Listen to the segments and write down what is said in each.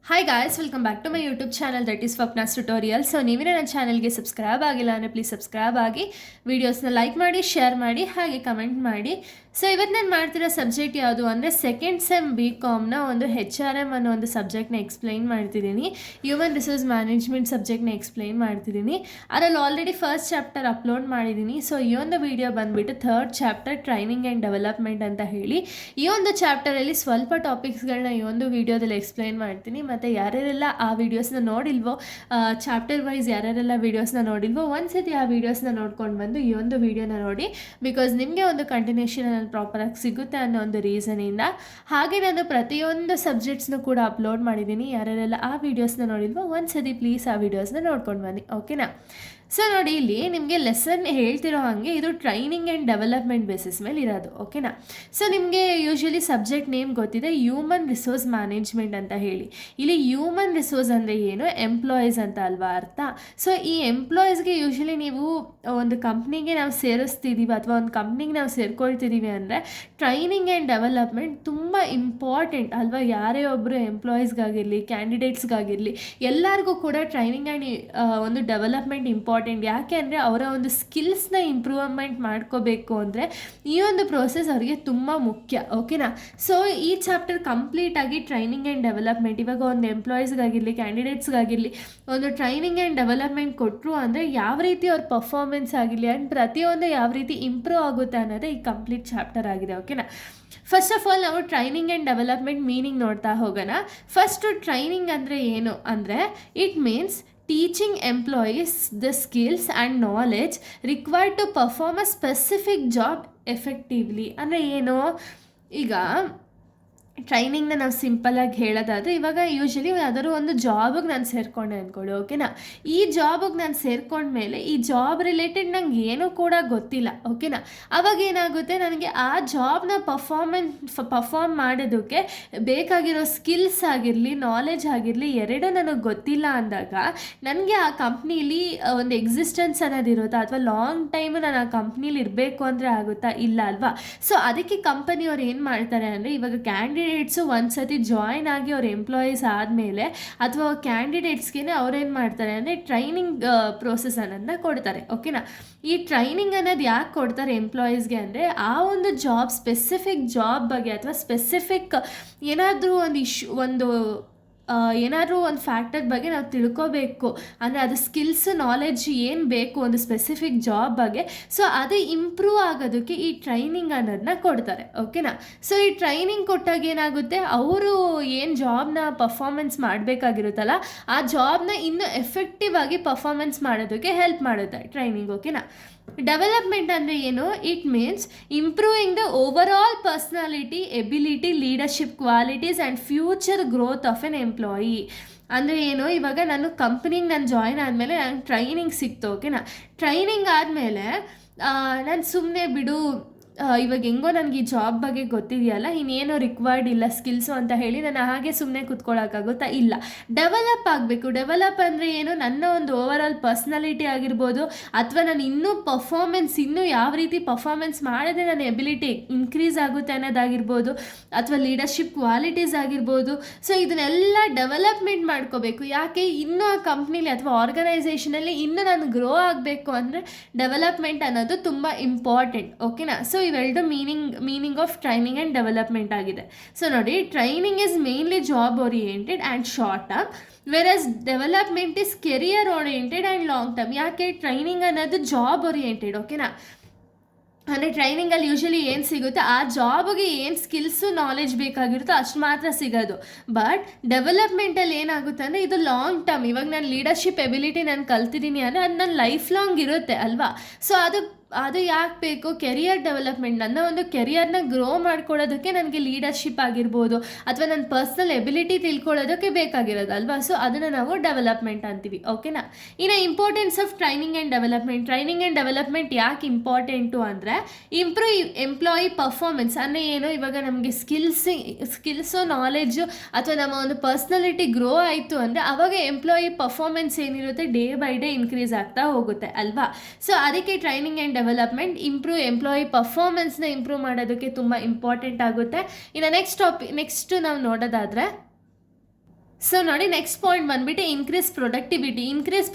Hi guys, welcome back to my YouTube channel that is Swapna's tutorial. So ನೀವೇ ನನ್ನ ಚಾನಲ್ಗೆ subscribe ಆಗಿಲ್ಲ ಅಂದರೆ ಪ್ಲೀಸ್ ಸಬ್ಸ್ಕ್ರೈಬ್ ಆಗಿ, ವೀಡಿಯೋಸ್ನ ಲೈಕ್ ಮಾಡಿ, ಶೇರ್ ಮಾಡಿ, ಹಾಗೆ ಕಮೆಂಟ್ ಮಾಡಿ. ಸೊ ಇವತ್ತು ನಾನು ಮಾಡ್ತಿರೋ ಸಬ್ಜೆಕ್ಟ್ ಯಾವುದು ಅಂದರೆ ಸೆಕೆಂಡ್ ಸೆಮ್ BComನ ಒಂದು HRM ಅನ್ನೋ ಒಂದು ಸಬ್ಜೆಕ್ಟ್ನ ಎಕ್ಸ್ಪ್ಲೈನ್ ಮಾಡ್ತಿದ್ದೀನಿ. ಹ್ಯೂಮನ್ ರಿಸೋರ್ಸ್ ಮ್ಯಾನೇಜ್ಮೆಂಟ್ ಸಬ್ಜೆಕ್ಟ್ನ ಎಕ್ಸ್ಪ್ಲೈನ್ ಮಾಡ್ತಿದ್ದೀನಿ. ಅದರಲ್ಲಿ ಆಲ್ರೆಡಿ ಫಸ್ಟ್ ಚಾಪ್ಟರ್ ಅಪ್ಲೋಡ್ ಮಾಡಿದ್ದೀನಿ. ಸೊ ಈ ಒಂದು ವಿಡಿಯೋ ಬಂದುಬಿಟ್ಟು third chapter training and development ಅಂತ ಹೇಳಿ. ಈ ಒಂದು ಚಾಪ್ಟರಲ್ಲಿ ಸ್ವಲ್ಪ ಟಾಪಿಕ್ಸ್ಗಳನ್ನ ಈ ಒಂದು ವಿಡಿಯೋದಲ್ಲಿ ಎಕ್ಸ್ಪ್ಲೈನ್ ಮಾಡ್ತೀನಿ. ಮತ್ತು ಯಾರ್ಯಾರೆಲ್ಲ ಆ ವೀಡಿಯೋಸ್ನ ನೋಡಿಲ್ವೋ, ಚಾಪ್ಟರ್ ವೈಸ್ ಯಾರ್ಯಾರೆಲ್ಲ ವೀಡಿಯೋಸ್ನ ನೋಡಿಲ್ವೋ, ಒಂದ್ಸತಿ ಆ ವೀಡಿಯೋಸ್ನ ನೋಡ್ಕೊಂಡು ಬಂದು ಈ ಒಂದು ವೀಡಿಯೋನ ನೋಡಿ. ಬಿಕಾಸ್ ನಿಮಗೆ ಒಂದು ಕಂಟಿನ್ಯೂಷನ್ ಪ್ರಾಪರಾಗಿ ಸಿಗುತ್ತೆ ಅನ್ನೋ ಒಂದು ರೀಸನಿಂದ. ಹಾಗೆ ನಾನು ಪ್ರತಿಯೊಂದು ಸಬ್ಜೆಕ್ಟ್ಸ್ನು ಕೂಡ ಅಪ್ಲೋಡ್ ಮಾಡಿದ್ದೀನಿ. ಯಾರ್ಯಾರೆಲ್ಲ ಆ ವೀಡಿಯೋಸ್ನ ನೋಡಿಲ್ವೋ ಒಂದ್ಸತಿ ಪ್ಲೀಸ್ ಆ ವೀಡಿಯೋಸ್ನ ನೋಡ್ಕೊಂಡು ಬನ್ನಿ, ಓಕೆನಾ. ಸೊ ನೋಡಿ, ಇಲ್ಲಿ ನಿಮಗೆ ಲೆಸನ್ ಹೇಳ್ತಿರೋ ಹಾಗೆ ಇದು ಟ್ರೈನಿಂಗ್ ಆ್ಯಂಡ್ ಡೆವಲಪ್ಮೆಂಟ್ ಬೇಸಿಸ್ ಮೇಲೆ ಇರೋದು, ಓಕೆನಾ. ಸೊ ನಿಮಗೆ ಯೂಶ್ವಲಿ ಸಬ್ಜೆಕ್ಟ್ ನೇಮ್ ಗೊತ್ತಿದೆ, ಹ್ಯೂಮನ್ ರಿಸೋರ್ಸ್ ಮ್ಯಾನೇಜ್ಮೆಂಟ್ ಅಂತ ಹೇಳಿ. ಇಲ್ಲಿ ಹ್ಯೂಮನ್ ರಿಸೋರ್ಸ್ ಅಂದರೆ ಏನು, ಎಂಪ್ಲಾಯೀಸ್ ಅಂತ ಅಲ್ವಾ ಅರ್ಥ. ಸೊ ಈ ಎಂಪ್ಲಾಯೀಸ್ಗೆ ಯೂಶ್ವಲಿ ನೀವು ಒಂದು ಕಂಪ್ನಿಗೆ ನಾವು ಸೇರಿಸ್ತಿದ್ದೀವಿ ಅಥವಾ ಒಂದು ಕಂಪ್ನಿಗೆ ನಾವು ಸೇರ್ಕೊಳ್ತಿದ್ದೀವಿ ಅಂದರೆ ಟ್ರೈನಿಂಗ್ ಆ್ಯಂಡ್ ಡೆವಲಪ್ಮೆಂಟ್ ತುಂಬ ಇಂಪಾರ್ಟೆಂಟ್ ಅಲ್ವಾ. ಯಾರೇ ಒಬ್ಬರು ಎಂಪ್ಲಾಯೀಸ್ಗಾಗಿರಲಿ, ಕ್ಯಾಂಡಿಡೇಟ್ಸ್ಗಾಗಿರಲಿ, ಎಲ್ಲರಿಗೂ ಕೂಡ ಟ್ರೈನಿಂಗ್ ಆ್ಯಂಡ್ ಒಂದು ಡೆವಲಪ್ಮೆಂಟ್ ಇಂಪಾರ್ಟೆಂಟ್. ಯಾಕೆ ಅಂದರೆ ಅವರ ಒಂದು ಸ್ಕಿಲ್ಸ್ನ ಇಂಪ್ರೂವ್ಮೆಂಟ್ ಮಾಡ್ಕೋಬೇಕು ಅಂದರೆ ಈ ಒಂದು ಪ್ರೋಸೆಸ್ ಅವರಿಗೆ ತುಂಬ ಮುಖ್ಯ, ಓಕೆನಾ. ಸೊ ಈ ಚಾಪ್ಟರ್ ಕಂಪ್ಲೀಟಾಗಿ ಟ್ರೈನಿಂಗ್ ಆ್ಯಂಡ್ ಡೆವಲಪ್ಮೆಂಟ್. ಇವಾಗ ಒಂದು ಎಂಪ್ಲಾಯೀಸ್ಗಾಗಿರಲಿ, ಕ್ಯಾಂಡಿಡೇಟ್ಸ್ಗಾಗಿರಲಿ ಒಂದು ಟ್ರೈನಿಂಗ್ ಆ್ಯಂಡ್ ಡೆವಲಪ್ಮೆಂಟ್ ಕೊಟ್ಟರು ಅಂದರೆ ಯಾವ ರೀತಿ ಅವ್ರ ಪರ್ಫಾರ್ಮೆನ್ಸ್ ಆಗಿರಲಿ ಆ್ಯಂಡ್ ಪ್ರತಿಯೊಂದು ಯಾವ ರೀತಿ ಇಂಪ್ರೂವ್ ಆಗುತ್ತೆ ಅನ್ನೋದೇ ಈ ಕಂಪ್ಲೀಟ್ ಚಾಪ್ಟರ್ ಆಗಿದೆ, ಓಕೆನಾ. ಫಸ್ಟ್ ಆಫ್ ಆಲ್ ನಾವು ಟ್ರೈನಿಂಗ್ ಆ್ಯಂಡ್ ಡೆವಲಪ್ಮೆಂಟ್ ಮೀನಿಂಗ್ ನೋಡ್ತಾ ಹೋಗೋಣ. ಫಸ್ಟು ಟ್ರೈನಿಂಗ್ ಅಂದರೆ ಏನು ಅಂದರೆ it means teaching employees the skills and knowledge required to perform a specific job effectively. ಅಂದರೆ ಏನು, ಈಗ ಟ್ರೈನಿಂಗ್ನ ನಾವು ಸಿಂಪಲಾಗಿ ಹೇಳೋದಾದರೆ, ಇವಾಗ ಯೂಶ್ವಲಿ ಯಾವ್ದಾದ್ರು ಒಂದು ಜಾಬಿಗೆ ನಾನು ಸೇರಿಕೊಂಡೆ ಅಂದ್ಕೊಳ್ಳಿ, ಓಕೆನಾ. ಈ ಜಾಬಿಗೆ ನಾನು ಸೇರ್ಕೊಂಡ್ಮೇಲೆ ಈ ಜಾಬ್ ರಿಲೇಟೆಡ್ ನಂಗೆ ಏನೂ ಕೂಡ ಗೊತ್ತಿಲ್ಲ, ಓಕೆನಾ. ಅವಾಗ ಏನಾಗುತ್ತೆ, ನನಗೆ ಆ ಜಾಬ್ನ ಪರ್ಫಾರ್ಮ್ ಮಾಡೋದಕ್ಕೆ ಬೇಕಾಗಿರೋ ಸ್ಕಿಲ್ಸ್ ಆಗಿರಲಿ, ನಾಲೆಜ್ ಆಗಿರಲಿ, ಎರಡೂ ನನಗೆ ಗೊತ್ತಿಲ್ಲ ಅಂದಾಗ ನನಗೆ ಆ ಕಂಪ್ನೀಲಿ ಒಂದು ಎಕ್ಸಿಸ್ಟೆನ್ಸ್ ಅನ್ನೋದಿರುತ್ತಾ, ಅಥವಾ ಲಾಂಗ್ ಟೈಮು ನಾನು ಆ ಕಂಪ್ನೀಲಿ ಇರಬೇಕು ಅಂದರೆ ಆಗುತ್ತಾ, ಇಲ್ಲ ಅಲ್ವಾ. ಸೊ ಅದಕ್ಕೆ ಕಂಪನಿಯವ್ರು ಏನು ಮಾಡ್ತಾರೆ ಅಂದರೆ, ಇವಾಗ ಕ್ಯಾಂಡಿಡೇಟ್ಸು ಒಂದ್ಸತಿ ಜಾಯ್ನ್ ಆಗಿ ಅವ್ರ ಎಂಪ್ಲಾಯೀಸ್ ಆದಮೇಲೆ ಅಥವಾ ಕ್ಯಾಂಡಿಡೇಟ್ಸ್ಗೆ ಅವ್ರೇನು ಮಾಡ್ತಾರೆ ಅಂದರೆ ಟ್ರೈನಿಂಗ್ ಪ್ರೋಸೆಸ್ ಅನ್ನೋದನ್ನ ಕೊಡ್ತಾರೆ, ಓಕೆನಾ. ಈ ಟ್ರೈನಿಂಗ್ ಅನ್ನೋದು ಯಾಕೆ ಕೊಡ್ತಾರೆ ಎಂಪ್ಲಾಯೀಸ್ಗೆ ಅಂದರೆ ಆ ಒಂದು ಜಾಬ್, ಸ್ಪೆಸಿಫಿಕ್ ಜಾಬ್ ಬಗ್ಗೆ ಅಥವಾ ಸ್ಪೆಸಿಫಿಕ್ ಏನಾದರೂ ಒಂದು ಏನಾದರೂ ಒಂದು ಫ್ಯಾಕ್ಟರ್ ಬಗ್ಗೆ ನಾವು ತಿಳ್ಕೋಬೇಕು ಅಂದರೆ ಅದು ಸ್ಕಿಲ್ಸ್, ನಾಲೆಡ್ಜ್ ಏನು ಬೇಕು ಒಂದು ಸ್ಪೆಸಿಫಿಕ್ ಜಾಬ್ ಬಗ್ಗೆ. ಸೊ ಅದು ಇಂಪ್ರೂವ್ ಆಗೋದಕ್ಕೆ ಈ ಟ್ರೈನಿಂಗ್ ಅನ್ನೋದನ್ನ ಕೊಡ್ತಾರೆ, ಓಕೆನಾ. ಸೊ ಈ ಟ್ರೈನಿಂಗ್ ಕೊಟ್ಟಾಗ ಏನಾಗುತ್ತೆ, ಅವರು ಏನು ಜಾಬ್ನ ಪರ್ಫಾರ್ಮೆನ್ಸ್ ಮಾಡಬೇಕಾಗಿರುತ್ತಲ್ಲ ಆ ಜಾಬ್ನ ಇನ್ನೂ ಎಫೆಕ್ಟಿವ್ ಆಗಿ ಪರ್ಫಾರ್ಮೆನ್ಸ್ ಮಾಡೋದಕ್ಕೆ ಹೆಲ್ಪ್ ಮಾಡುತ್ತೆ ಟ್ರೈನಿಂಗ್, ಓಕೆನಾ. ಡೆವಲಪ್ಮೆಂಟ್ ಅಂದರೆ ಏನು, it means improving the over all personality, ability, leadership qualities and future growth of an employee. ಅಂದರೆ ಏನು, ಇವಾಗ ನಾನು ಕಂಪ್ನಿಗೆ ನಾನು ಜಾಯ್ನ್ ಆದಮೇಲೆ ನನಗೆ ಟ್ರೈನಿಂಗ್ ಸಿಕ್ತು, ಓಕೆನಾ. ಟ್ರೈನಿಂಗ್ ಆದಮೇಲೆ ನಾನು ಸುಮ್ಮನೆ ಬಿಡು, ಇವಾಗ ಹೆಂಗೋ ನನಗೆ ಈ ಜಾಬ್ ಬಗ್ಗೆ ಗೊತ್ತಿದೆಯಲ್ಲ, ಇನ್ನೇನೋ ರಿಕ್ವೈರ್ಡ್ ಇಲ್ಲ ಸ್ಕಿಲ್ಸು ಅಂತ ಹೇಳಿ ನಾನು ಹಾಗೆ ಸುಮ್ಮನೆ ಕೂತ್ಕೊಳ್ಳೋಕ್ಕಾಗುತ್ತಾ, ಇಲ್ಲ. ಡೆವಲಪ್ ಆಗಬೇಕು. ಡೆವಲಪ್ ಅಂದರೆ ಏನು, ನನ್ನ ಒಂದು ಓವರ್ ಆಲ್ ಪರ್ಸ್ನಾಲಿಟಿ ಆಗಿರ್ಬೋದು, ಅಥವಾ ನಾನು ಇನ್ನೂ ಯಾವ ರೀತಿ ಪರ್ಫಾರ್ಮೆನ್ಸ್ ಮಾಡಿದ್ರೆ ನನ್ನ ಎಬಿಲಿಟಿ ಇನ್ಕ್ರೀಸ್ ಆಗುತ್ತೆ ಅನ್ನೋದಾಗಿರ್ಬೋದು, ಅಥವಾ ಲೀಡರ್ಶಿಪ್ ಕ್ವಾಲಿಟೀಸ್ ಆಗಿರ್ಬೋದು. ಸೊ ಇದನ್ನೆಲ್ಲ ಡೆವಲಪ್ಮೆಂಟ್ ಮಾಡ್ಕೋಬೇಕು. ಯಾಕೆ, ಇನ್ನೂ ಆ ಕಂಪ್ನೀಲಿ ಅಥವಾ ಆರ್ಗನೈಸೇಷನಲ್ಲಿ ಇನ್ನೂ ನಾನು ಗ್ರೋ ಆಗಬೇಕು ಅಂದರೆ ಡೆವಲಪ್ಮೆಂಟ್ ಅನ್ನೋದು ತುಂಬ ಇಂಪಾರ್ಟೆಂಟ್, ಓಕೆನಾ. ಸೊ ಇವೆರಡು meaning of training and development ಆಗಿದೆ. ಸೊ ನೋಡಿ, training is mainly job oriented and short term, virus development is career oriented and long term. ಯಾಕೆ, ಟ್ರೈನಿಂಗ್ ಅನ್ನೋದು ಜಾಬ್ ಓರಿಯೆಂಟೆಡ್, ಓಕೆನಾ. ಅಂದರೆ ಟ್ರೈನಿಂಗಲ್ಲಿ ಯೂಶ್ವಲಿ ಏನು ಸಿಗುತ್ತೆ, ಆ ಜಾಬ್ಗೆ ಏನು ಸ್ಕಿಲ್ಸು, ನಾಲೆಜ್ ಬೇಕಾಗಿರುತ್ತೋ ಅಷ್ಟು ಮಾತ್ರ ಸಿಗೋದು. ಬಟ್ ಡೆವಲಪ್ಮೆಂಟಲ್ಲಿ ಏನಾಗುತ್ತೆ ಅಂದರೆ ಇದು ಲಾಂಗ್ ಟರ್ಮ್. ಇವಾಗ ನಾನು ಲೀಡರ್ಶಿಪ್ ಎಬಿಲಿಟಿ ನಾನು ಕಲ್ತಿದ್ದೀನಿ ಅಂದರೆ ಅದು ನನ್ನ ಲೈಫ್ ಲಾಂಗ್ ಇರುತ್ತೆ ಅಲ್ವಾ. ಸೊ ಅದು ಯಾಕೆ ಬೇಕು, ಕೆರಿಯರ್ ಡೆವಲಪ್ಮೆಂಟ್, ನನ್ನ ಒಂದು ಕೆರಿಯರ್ನ ಗ್ರೋ ಮಾಡ್ಕೊಳ್ಳೋದಕ್ಕೆ ನನಗೆ ಲೀಡರ್ಶಿಪ್ ಆಗಿರ್ಬೋದು ಅಥವಾ ನನ್ನ ಪರ್ಸ್ನಲ್ ಎಬಿಲಿಟಿ ತಿಳ್ಕೊಳ್ಳೋದಕ್ಕೆ ಬೇಕಾಗಿರೋದು ಅಲ್ವಾ. ಸೊ ಅದನ್ನು ನಾವು ಡೆವಲಪ್ಮೆಂಟ್ ಅಂತೀವಿ, ಓಕೆನಾ. ಇನ್ನು importance of training and development ಯಾಕೆ ಇಂಪಾರ್ಟೆಂಟು ಅಂದರೆ ಇಂಪ್ರೂವ್ ಎಂಪ್ಲಾಯಿ ಪರ್ಫಾರ್ಮೆನ್ಸ್ ಅಂದರೆ ಏನು, ಇವಾಗ ನಮಗೆ ಸ್ಕಿಲ್ಸು, ನಾಲೆಡ್ಜು ಅಥವಾ ನಮ್ಮ ಒಂದು ಪರ್ಸ್ನಾಲಿಟಿ ಗ್ರೋ ಆಯಿತು ಅಂದರೆ ಆವಾಗ ಎಂಪ್ಲಾಯಿ ಪರ್ಫಾರ್ಮೆನ್ಸ್ ಏನಿರುತ್ತೆ ಡೇ ಬೈ ಡೇ ಇನ್ಕ್ರೀಸ್ ಆಗ್ತಾ ಹೋಗುತ್ತೆ ಅಲ್ವಾ. ಸೊ ಅದಕ್ಕೆ ಟ್ರೈನಿಂಗ್ ಆ್ಯಂಡ್ ಡೆವಲಪ್ಮೆಂಟ್ ಎಂಪ್ಲಾಯಿ ಪರ್ಫಾರ್ಮೆನ್ಸ್ನ ಇಂಪ್ರೂವ್ ಮಾಡೋದಕ್ಕೆ ತುಂಬ ಇಂಪಾರ್ಟೆಂಟ್ ಆಗುತ್ತೆ. ಇನ್ನು ನೆಕ್ಸ್ಟ್ ನಾವು ನೋಡೋದಾದರೆ ಸೊ ನೋಡಿ, ನೆಕ್ಸ್ಟ್ ಪಾಯಿಂಟ್ ಬಂದ್ಬಿಟ್ಟು ಇನ್ಕ್ರೀಸ್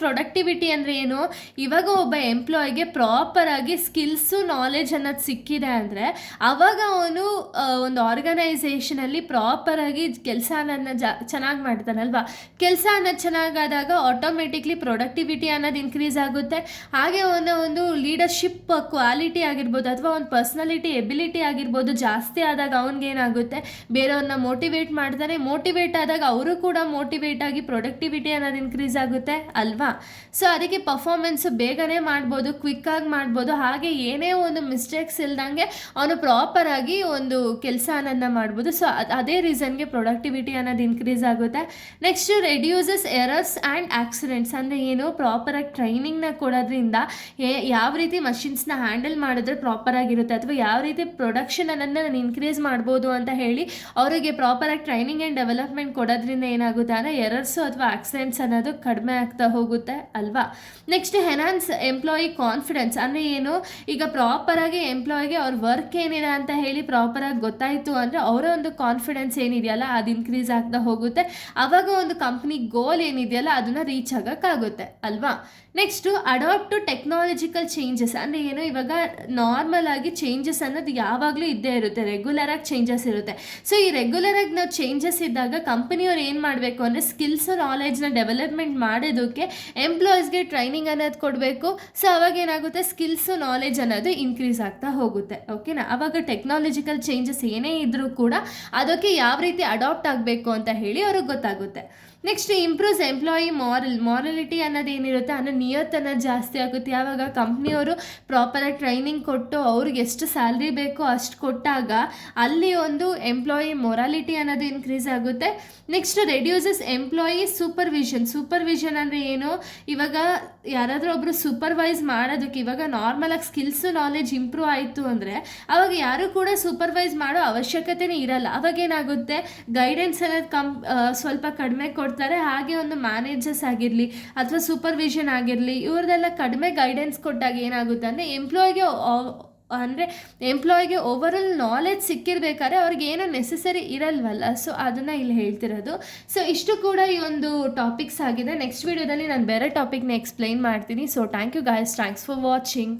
ಪ್ರೊಡಕ್ಟಿವಿಟಿ ಅಂದರೆ ಏನು? ಇವಾಗ ಒಬ್ಬ ಎಂಪ್ಲಾಯಿಗೆ ಪ್ರಾಪರಾಗಿ ಸ್ಕಿಲ್ಸು ನಾಲೆಜ್ ಅನ್ನೋದು ಸಿಕ್ಕಿದೆ ಅಂದರೆ ಅವಾಗ ಅವನು ಒಂದು ಆರ್ಗನೈಸೇಷನಲ್ಲಿ ಪ್ರಾಪರಾಗಿ ಕೆಲಸ ಅನ್ನೋದನ್ನ ಚೆನ್ನಾಗಿ ಮಾಡ್ತಾನಲ್ವಾ. ಕೆಲಸ ಅನ್ನೋದು ಚೆನ್ನಾಗಾದಾಗ ಆಟೋಮೆಟಿಕ್ಲಿ ಪ್ರೊಡಕ್ಟಿವಿಟಿ ಅನ್ನೋದು ಇನ್ಕ್ರೀಸ್ ಆಗುತ್ತೆ. ಹಾಗೆ ಅವನ ಒಂದು ಲೀಡರ್ಶಿಪ್ ಕ್ವಾಲಿಟಿ ಆಗಿರ್ಬೋದು ಅಥವಾ ಒಂದು ಪರ್ಸ್ನಾಲಿಟಿ ಎಬಿಲಿಟಿ ಆಗಿರ್ಬೋದು ಜಾಸ್ತಿ ಆದಾಗ ಅವನಿಗೇನಾಗುತ್ತೆ, ಬೇರೆಯವ್ರನ್ನ ಮೋಟಿವೇಟ್ ಮಾಡ್ತಾನೆ. ಮೋಟಿವೇಟ್ ಆದಾಗ ಅವರು ಕೂಡ ಮೋಟಿವೇಟ್ ಆಗಿ ಪ್ರೊಡಕ್ಟಿವಿಟಿ ಅನ್ನೋದು ಇನ್ಕ್ರೀಸ್ ಆಗುತ್ತೆ ಅಲ್ವಾ. ಸೊ ಅದಕ್ಕೆ ಪರ್ಫಾರ್ಮೆನ್ಸು ಬೇಗನೆ ಮಾಡ್ಬೋದು, ಕ್ವಿಕ್ಕಾಗಿ ಮಾಡ್ಬೋದು. ಹಾಗೆ ಏನೇ ಒಂದು ಮಿಸ್ಟೇಕ್ಸ್ ಇಲ್ದಂಗೆ ಅವನು ಪ್ರಾಪರಾಗಿ ಒಂದು ಕೆಲಸ ಅನ್ನೋದನ್ನ ಮಾಡ್ಬೋದು. ಸೊ ಅದೇ ರೀಸನ್ಗೆ ಪ್ರೊಡಕ್ಟಿವಿಟಿ ಅನ್ನೋದು ಇನ್ಕ್ರೀಸ್ ಆಗುತ್ತೆ. Next reduces errors and accidents ಅಂದರೆ ಏನು? ಪ್ರಾಪರಾಗಿ ಟ್ರೈನಿಂಗ್ನ ಕೊಡೋದ್ರಿಂದ ಯಾವ ರೀತಿ ಮಷಿನ್ಸ್ನ ಹ್ಯಾಂಡಲ್ ಮಾಡಿದ್ರೆ ಪ್ರಾಪರಾಗಿರುತ್ತೆ ಅಥವಾ ಯಾವ ರೀತಿ ಪ್ರೊಡಕ್ಷನ್ ಅನ್ನೋದನ್ನ ನಾನು ಇನ್ಕ್ರೀಸ್ ಮಾಡ್ಬೋದು ಅಂತ ಹೇಳಿ ಅವರಿಗೆ ಪ್ರಾಪರಾಗಿ ಟ್ರೈನಿಂಗ್ ಆ್ಯಂಡ್ ಡೆವಲಪ್ಮೆಂಟ್ ಕೊಡೋದ್ರಿಂದ ಏನಾಗುತ್ತೆ ಅಂದರೆ ಎರರ್ಸು ಅಥವಾ ಆಕ್ಸಿಡೆಂಟ್ಸ್ ಅನ್ನೋದು ಕಡಿಮೆ ಆಗ್ತಾ ಹೋಗುತ್ತೆ ಅಲ್ವಾ. ನೆಕ್ಸ್ಟ್ ಎನ್ಹಾನ್ಸ್ ಎಂಪ್ಲಾಯಿ ಕಾನ್ಫಿಡೆನ್ಸ್ ಅಂದರೆ ಏನು? ಈಗ ಪ್ರಾಪರಾಗಿ ಎಂಪ್ಲಾಯಿಗೆ ಅವ್ರ ವರ್ಕ್ ಏನಿದೆ ಅಂತ ಹೇಳಿ ಪ್ರಾಪರಾಗಿ ಗೊತ್ತಾಯಿತು ಅಂದರೆ ಅವರ ಒಂದು ಕಾನ್ಫಿಡೆನ್ಸ್ ಏನಿದೆಯಲ್ಲ ಅದು ಇನ್ಕ್ರೀಸ್ ಆಗ್ತಾ ಹೋಗುತ್ತೆ. ಆವಾಗ ಒಂದು ಕಂಪ್ನಿ ಗೋಲ್ ಏನಿದೆಯಲ್ಲ ಅದನ್ನು ರೀಚ್ ಆಗೋಕ್ಕಾಗುತ್ತೆ ಅಲ್ವಾ. Next adapt to technological changes ಅಂದರೆ ಏನು? ಇವಾಗ ನಾರ್ಮಲ್ ಆಗಿ ಚೇಂಜಸ್ ಅನ್ನೋದು ಯಾವಾಗಲೂ ಇದ್ದೇ ಇರುತ್ತೆ, ರೆಗ್ಯುಲರಾಗಿ ಚೇಂಜಸ್ ಇರುತ್ತೆ. ಸೊ ಈ ರೆಗ್ಯುಲರಾಗಿ ನಾವು ಚೇಂಜಸ್ ಇದ್ದಾಗ ಕಂಪನಿಯವ್ರು ಏನು ಮಾಡಬೇಕು ಅಂದರೆ ಸ್ಕಿಲ್ಸ್ ನಾಲೆಜ್ನ ಡೆವಲಪ್ಮೆಂಟ್ ಮಾಡೋದಕ್ಕೆ ಎಂಪ್ಲಾಯೀಸ್ಗೆ ಟ್ರೈನಿಂಗ್ ಅನ್ನೋದು ಕೊಡಬೇಕು. ಸೊ ಅವಾಗ ಏನಾಗುತ್ತೆ, ಸ್ಕಿಲ್ಸು ನಾಲೆಜ್ ಅನ್ನೋದು ಇನ್ಕ್ರೀಸ್ ಆಗ್ತಾ ಹೋಗುತ್ತೆ. ಓಕೆನಾ? ಅವಾಗ ಟೆಕ್ನಾಲಜಿಕಲ್ ಚೇಂಜಸ್ ಏನೇ ಇದ್ದರೂ ಕೂಡ ಅದಕ್ಕೆ ಯಾವ ರೀತಿ ಅಡಾಪ್ಟ್ ಆಗಬೇಕು ಅಂತ ಹೇಳಿ ಅವ್ರಿಗೆ ಗೊತ್ತಾಗುತ್ತೆ. ನೆಕ್ಸ್ಟ್ ಇಂಪ್ರೂವ್ಸ್ ಎಂಪ್ಲಾಯಿ ಮಾರಲಿಟಿ ಅನ್ನೋದು ಏನಿರುತ್ತೆ ಅಂದರೆ ನಿಯತ್ತನ್ನೋದು ಜಾಸ್ತಿ ಆಗುತ್ತೆ. ಯಾವಾಗ ಕಂಪ್ನಿಯವರು ಪ್ರಾಪರಾಗಿ ಟ್ರೈನಿಂಗ್ ಕೊಟ್ಟು ಅವ್ರಿಗೆ ಎಷ್ಟು ಸ್ಯಾಲ್ರಿ ಬೇಕೋ ಅಷ್ಟು ಕೊಟ್ಟಾಗ ಅಲ್ಲಿ ಒಂದು ಎಂಪ್ಲಾಯಿ ಮೊರಾಲಿಟಿ ಅನ್ನೋದು ಇನ್ಕ್ರೀಸ್ ಆಗುತ್ತೆ. ನೆಕ್ಸ್ಟ್ ರೆಡ್ಯೂಸಸ್ ಎಂಪ್ಲಾಯಿ ಸೂಪರ್ವಿಷನ್ ಅಂದರೆ ಏನು? ಇವಾಗ ಯಾರಾದರೂ ಒಬ್ಬರು ಸೂಪರ್ವೈಸ್ ಮಾಡೋದಕ್ಕೆ ಇವಾಗ ನಾರ್ಮಲಾಗಿ ಸ್ಕಿಲ್ಸು ನಾಲೆಜ್ ಇಂಪ್ರೂವ್ ಆಯಿತು ಅಂದರೆ ಅವಾಗ ಯಾರು ಕೂಡ ಸೂಪರ್ವೈಸ್ ಮಾಡೋ ಅವಶ್ಯಕತೆನೇ ಇರಲ್ಲ. ಅವಾಗೇನಾಗುತ್ತೆ, ಗೈಡೆನ್ಸ್ ಅನ್ನೋದು ಸ್ವಲ್ಪ ಕಡಿಮೆ ಕೊಡ್ತಾರೆ. ಹಾಗೆ ಒಂದು ಮ್ಯಾನೇಜರ್ಸ್ ಆಗಿರಲಿ ಅಥವಾ ಸೂಪರ್ವಿಷನ್ ಆಗಿರಲಿ ಇವ್ರದ್ದೆಲ್ಲ ಕಡಿಮೆ ಗೈಡೆನ್ಸ್ ಕೊಟ್ಟಾಗ ಏನಾಗುತ್ತೆ ಅಂದರೆ ಎಂಪ್ಲಾಯಿಗೆ ಓವರಾಲ್ ನಾಲೆಜ್ ಸಿಕ್ಕಿರ್ಬೇಕಾದ್ರೆ ಅವ್ರಿಗೆ ಏನೋ ನೆಸೆಸರಿ ಇರಲ್ವಲ್ಲ. ಸೊ ಅದನ್ನು ಇಲ್ಲಿ ಹೇಳ್ತಿರೋದು. ಸೊ ಇಷ್ಟು ಕೂಡ ಈ ಒಂದು ಟಾಪಿಕ್ಸ್ ಆಗಿದೆ. ನೆಕ್ಸ್ಟ್ ವಿಡಿಯೋದಲ್ಲಿ ನಾನು ಬೇರೆ ಟಾಪಿಕ್ನ ಎಕ್ಸ್ಪ್ಲೈನ್ ಮಾಡ್ತೀನಿ. So thank you guys, thanks for watching.